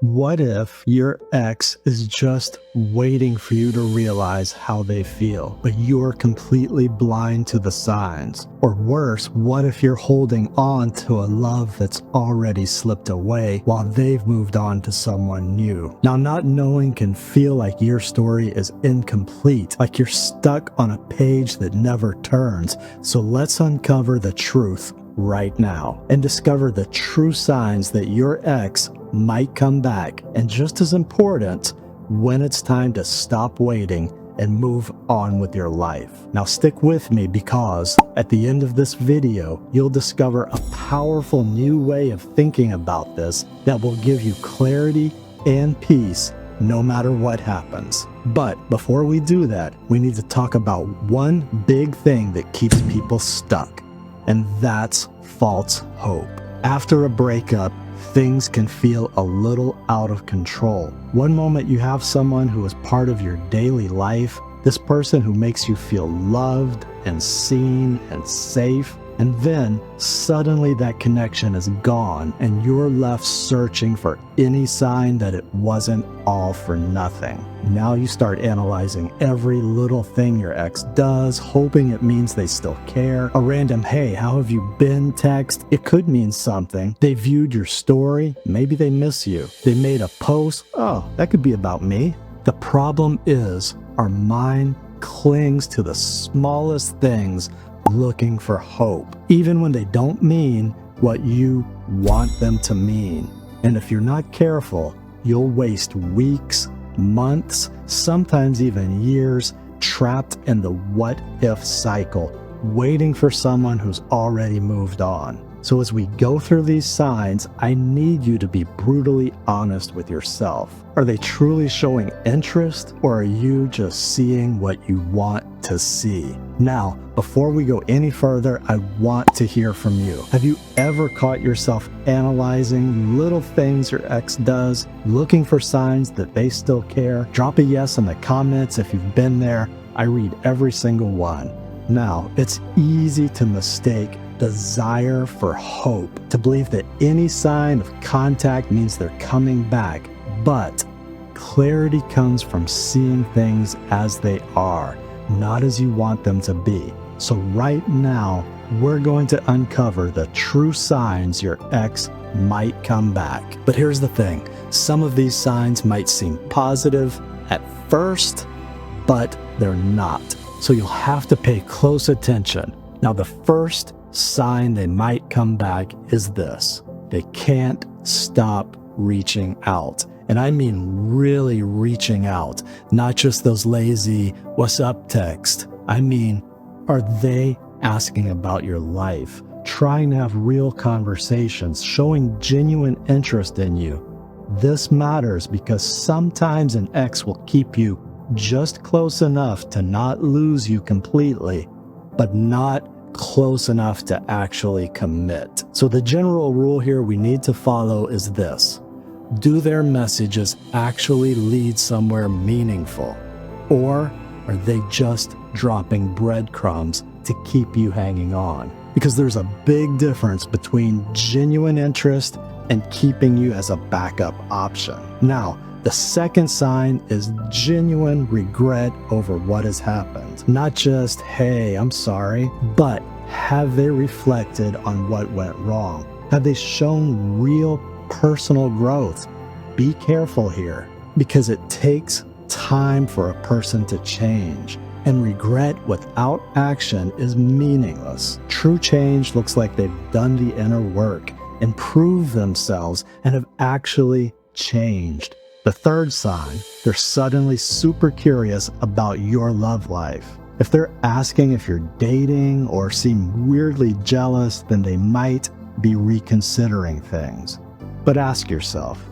What if your ex is just waiting for you to realize how they feel, but you're completely blind to the signs? Or worse, what if you're holding on to a love that's already slipped away while they've moved on to someone new? Now, not knowing can feel like your story is incomplete, like you're stuck on a page that never turns. So let's uncover the truth right now and discover the true signs that your ex might come back, and just as important, when it's time to stop waiting and move on with your life. Now stick with me, because at the end of this video, you'll discover a powerful new way of thinking about this that will give you clarity and peace no matter what happens. But before we do that, we need to talk about one big thing that keeps people stuck, and that's false hope. After a breakup, things can feel a little out of control. One moment you have someone who is part of your daily life, this person who makes you feel loved and seen and safe, and then suddenly that connection is gone and you're left searching for any sign that it wasn't all for nothing. Now you start analyzing every little thing your ex does, hoping it means they still care. A random "hey, how have you been" text, it could mean something. They viewed your story, maybe they miss you. They made a post, oh, that could be about me. The problem is our mind clings to the smallest things, looking for hope, even when they don't mean what you want them to mean. And if you're not careful, you'll waste weeks, months, sometimes even years, trapped in the what if cycle, waiting for someone who's already moved on. So as we go through these signs, I need you to be brutally honest with yourself. Are they truly showing interest, or are you just seeing what you want to see? Now, before we go any further, I want to hear from you. Have you ever caught yourself analyzing little things your ex does, looking for signs that they still care? Drop a yes in the comments if you've been there. I read every single one. Now, it's easy to mistake desire for hope, to believe that any sign of contact means they're coming back. But clarity comes from seeing things as they are, not as you want them to be. So right now, we're going to uncover the true signs your ex might come back. But here's the thing, some of these signs might seem positive at first, but they're not. So you'll have to pay close attention. Now, the first sign they might come back is this: they can't stop reaching out. And I mean really reaching out, not just those lazy "what's up" text. I mean, are they asking about your life, trying to have real conversations, showing genuine interest in you? This matters because sometimes an ex will keep you just close enough to not lose you completely, but not close enough to actually commit. So the general rule here we need to follow is this: do their messages actually lead somewhere meaningful? Or are they just dropping breadcrumbs to keep you hanging on? Because there's a big difference between genuine interest and keeping you as a backup option. Now, the second sign is genuine regret over what has happened. Not just, "hey, I'm sorry," but have they reflected on what went wrong? Have they shown real personal growth? Be careful here, because it takes time for a person to change, and regret without action is meaningless. True change looks like they've done the inner work, improved themselves, and have actually changed. The third sign, they're suddenly super curious about your love life. If they're asking if you're dating or seem weirdly jealous, then they might be reconsidering things. But ask yourself,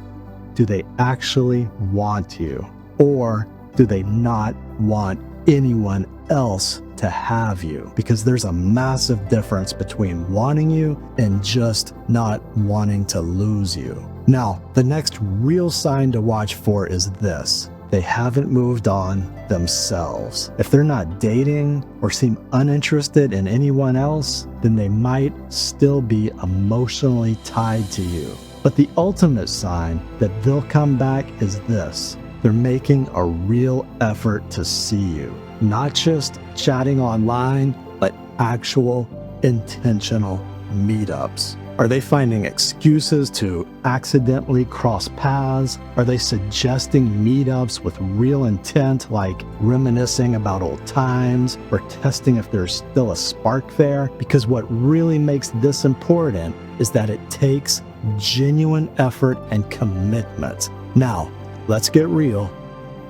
do they actually want you? Or do they not want anyone else to have you? Because there's a massive difference between wanting you and just not wanting to lose you. Now, the next real sign to watch for is this: they haven't moved on themselves. If they're not dating or seem uninterested in anyone else, then they might still be emotionally tied to you. But the ultimate sign that they'll come back is this. They're making a real effort to see you. Not just chatting online, but actual intentional meetups. Are they finding excuses to accidentally cross paths? Are they suggesting meetups with real intent, like reminiscing about old times or testing if there's still a spark there? Because what really makes this important is that it takes genuine effort and commitment. Now, let's get real.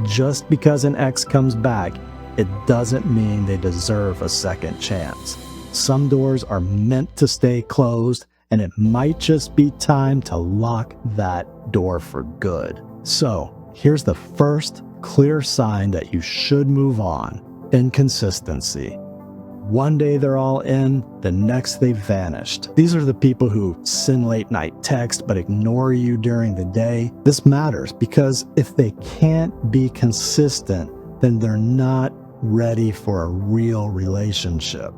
Just because an ex comes back, it doesn't mean they deserve a second chance. Some doors are meant to stay closed, and it might just be time to lock that door for good. So, here's the first clear sign that you should move on. Inconsistency. One day they're all in, the next they've vanished. These are the people who send late night text but ignore you during the day. This matters because if they can't be consistent, then they're not ready for a real relationship.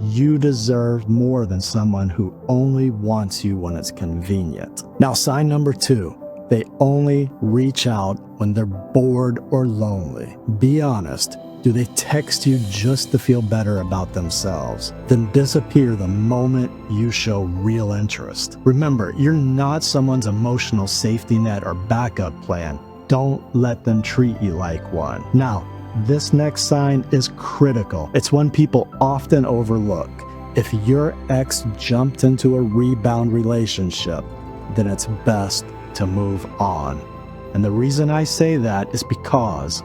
You deserve more than someone who only wants you when it's convenient. Now, sign number 2, they only reach out when they're bored or lonely. Be honest. Do they text you just to feel better about themselves? Then disappear the moment you show real interest. Remember, you're not someone's emotional safety net or backup plan. Don't let them treat you like one. Now, this next sign is critical. It's one people often overlook. If your ex jumped into a rebound relationship, then it's best to move on. And the reason I say that is because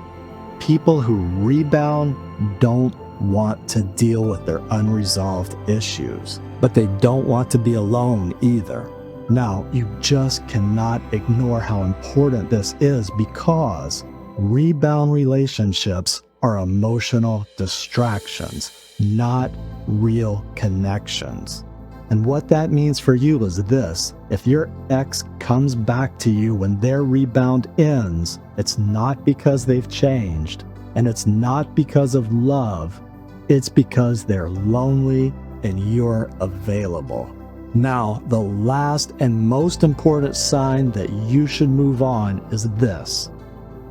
people who rebound don't want to deal with their unresolved issues, but they don't want to be alone either. Now, you just cannot ignore how important this is because rebound relationships are emotional distractions, not real connections. And what that means for you is this: if your ex comes back to you when their rebound ends, it's not because they've changed, and it's not because of love. It's because they're lonely and you're available. Now, the last and most important sign that you should move on is this: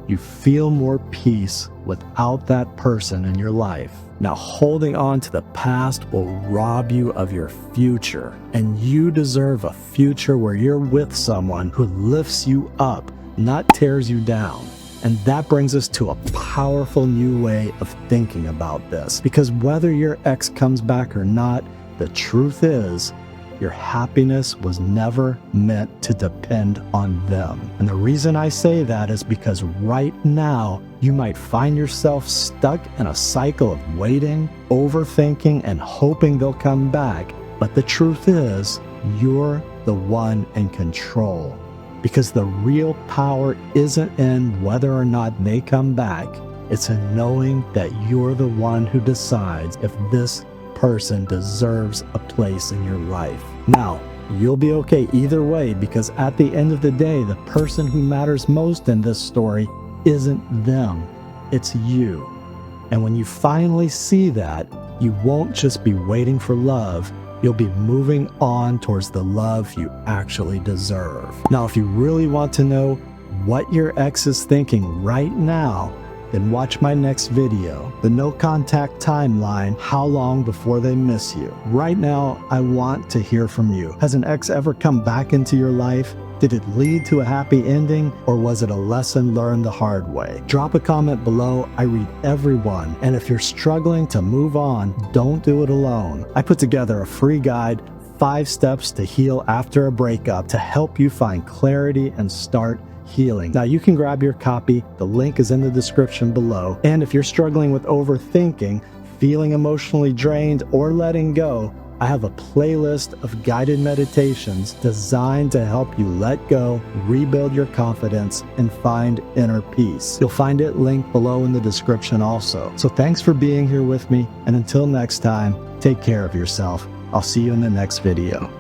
you feel more peace without that person in your life. Now, holding on to the past will rob you of your future, and you deserve a future where you're with someone who lifts you up, not tears you down. And that brings us to a powerful new way of thinking about this, because whether your ex comes back or not, the truth is, your happiness was never meant to depend on them. And the reason I say that is because right now, you might find yourself stuck in a cycle of waiting, overthinking, and hoping they'll come back. But the truth is, you're the one in control. Because the real power isn't in whether or not they come back. It's in knowing that you're the one who decides if this person deserves a place in your life. Now, you'll be okay either way, because at the end of the day, the person who matters most in this story isn't them, it's you. And when you finally see that, you won't just be waiting for love, you'll be moving on towards the love you actually deserve. Now, if you really want to know what your ex is thinking right now, then watch my next video, the no contact timeline, how long before they miss you. Right now, I want to hear from you. Has an ex ever come back into your life? Did it lead to a happy ending, or was it a lesson learned the hard way? Drop a comment below. I read everyone. And if you're struggling to move on, don't do it alone. I put together a free guide, 5 steps to heal after a breakup, to help you find clarity and start healing. Now, you can grab your copy. The link is in the description below. And if you're struggling with overthinking, feeling emotionally drained, or letting go, I have a playlist of guided meditations designed to help you let go, rebuild your confidence, and find inner peace. You'll find it linked below in the description also. So thanks for being here with me, and until next time, take care of yourself. I'll see you in the next video.